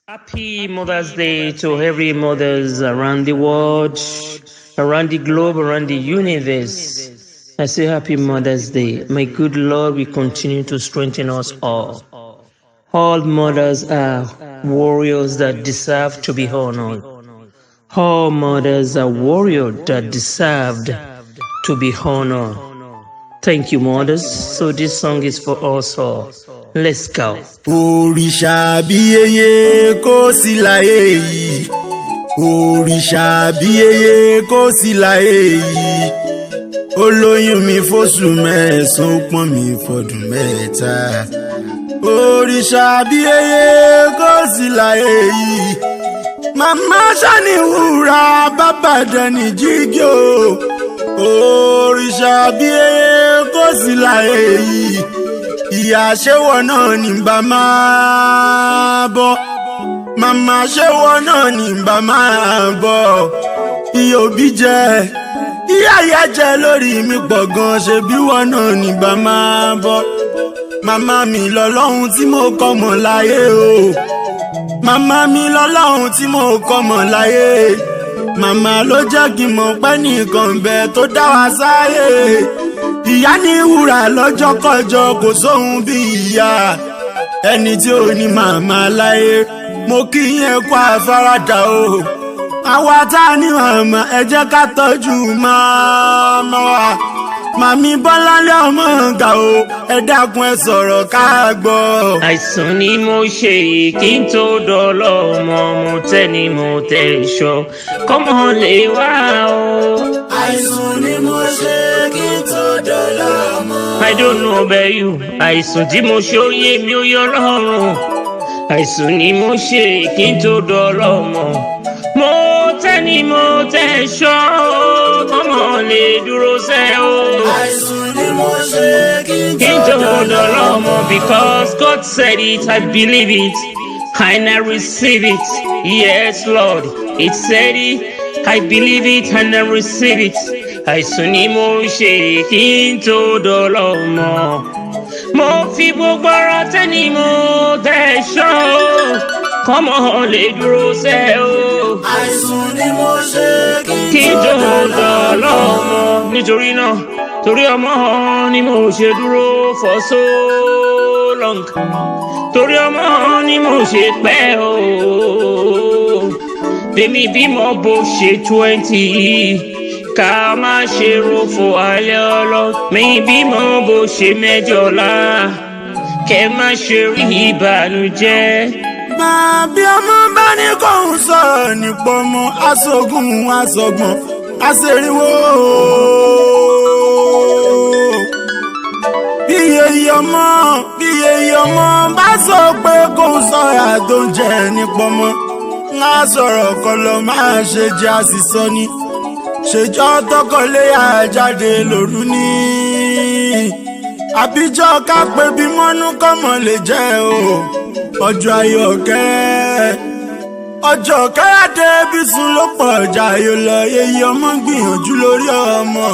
Happy Mother's Day to every mothers around the world, around the globe, around the universe. I say Happy Mother's Day. My good Lord will continue to strengthen us all. All mothers are warriors that deserve to be honored. All mothers are warriors that deserved to be honored. Thank you, mothers. So this song is for us all. Let's go. Òrìṣà bíyeye kò sí láyé yìí. Òrìṣà bíyeye kò sí láyé yìí. Olóyún mi fóṣù mẹ́sàn-án, ó pọ́n mi fọdún mẹ́ta. Òrìṣà bíyeye kò sí láyé yìí. Màmá ṣáni wúrà, bàbá dẹni jígí o. Òrìṣà bíyeye kò sí láyé yìí. Ìyá ṣéwọ̀ náà ní bá máa bọ̀, màmá ṣéwọ̀ náà ní bá máa bọ̀. Ìyá òbí jẹ, ìyá ìyá jẹ lórí mi pọ̀ gan, ṣe bí wọ́n náà ní bá máa bọ̀. Màmá mi lọ́lọ́hun tí mo kọ́ mọ̀ láyé o, màmá mi lọ́lọ́hun tí mo kọ́ mọ̀ láyé. Màmá ló jẹ́ kí n mọ̀ pé nìkan bẹ́ẹ̀ tó dá wa sáyé. Ìyá ní wúrà lọ́jọ́ kọjọ́, kò sóhun bí ìyá ẹni tí ò ní màmá láyé. Mo kí yẹn kó àfaradà o, àwa tá a ní màmá ẹ jẹ́ ká tọ́jú màmá wa. Màmí Bọ́láńlé ọmọ ọ̀gá o, ẹ dákun ẹ sọ̀rọ̀ ká gbọ́. Àìsàn ni mo ṣe kí n tó dọ́lọ́ ọmọ, mo tẹ́ ni mo tẹ́ ṣọ kọ́mọ lè wá o. Àìsàn ni mo ṣe kí n tó dọ́lọ́ ọmọ. I don't know about you. Àìsàn tí mo ṣe ó yé mi ó yọ lọ́rùn. Àìsàn ni mo ṣe kí n tó dọ́lọ́ ọmọ, mo tẹ́ ni mo tẹ́ ṣọ kọ́mọ lè dúró sẹ́ o. Àìsàn ni mo ṣe kí n Kí n tó tó dọ́lọ́ dọ́lọ́ ọmọ. ọmọ, because God said it, I believe it, and I receive it. Yes, Lord, it said it, I believe it, and I receive it. Àìsàn ni mo ṣe kí n tó dọ́lọ́ ọmọ, mo fi gbogbo ara tẹ́ ni mo tẹ́ ṣọ́ kọ́mọ lè dúró sẹ́ o. Àìsàn ni mo ṣe Kí n tó dọ́lọ́ ọmọ, nítorí náà torí ọmọ ni mo ṣe dúró for so long, torí ọmọ ni mo ṣe pẹ́ o. Bẹ́mi bímọ bó ṣe 20, ká má ṣe rofo alẹ́ ọlọ́. Mi bímọ bó ṣe mẹ́jọlá, kẹ́ má ṣe rí ìbànújẹ́. Bí ọmọ bá ní kò ń sọ̀rọ̀ nípa ọmọ, aṣogun aṣọgbọ̀n aṣèrìnwó. Bí iye ọmọ bá sọ pé kò ń sọ̀rọ̀ àdóúnjẹ nípa ọmọ, ńlá sọ̀rọ̀ kọ́ lọ máa ṣe jẹ́ àṣìṣọ́ ni. Ṣèjọ́ tọkọléyà jáde lóru ní àbíjọ́ ká pé bí mọ́nú kọ́mọ lè jẹ́ o. Ọjọ́ ayọ̀ kẹ́rẹ́, ọjọ́ kẹ́rẹ́dé bí sùn ló pọ̀ ọjà ayọ̀ lọ. Yeye ọmọ gbìyànjú lórí ọmọ,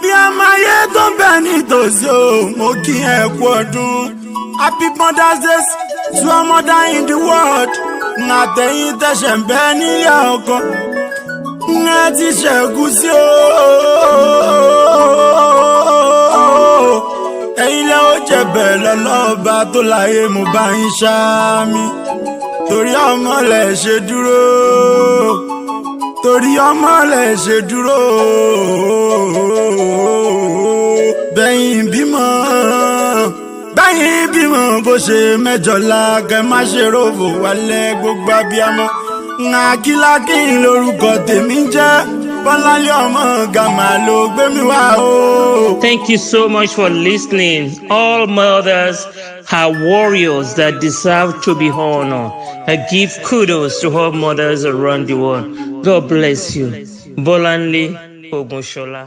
bí ọmọ ayé tó bẹ nítòsí o. Mo kí ẹ kú ọdún, Happy Mother's Day to a mother in the world. Àtẹ̀yìn tẹ̀sẹ̀ ń bẹ nílé ọkọ, ẹ ti ṣẹ́gun sí o. Ẹ̀yin lẹ́ ó jẹ̀bẹ̀ lọ́lọ́ba tó láyé, mo bá yín ṣáámi. Torí ọmọ lẹ̀ ṣe dúró, torí ọmọ lẹ̀ ṣe dúró. Bẹ́yìn bímọ bó ṣe mẹ́jọlá, kẹ́ má ṣe ròfò wálẹ̀ gbogbo abiyamọ. Àkílákí lórúkọ tèmi jẹ́, Bọ́láńlé ọmọ gàmà ló gbé mi wá o. Thank you so much for listening. All mothers are warriors that deserve to be honored. I give kudos to all mothers around the world. God bless you. Bọ́láńlé Ògúnṣọlá.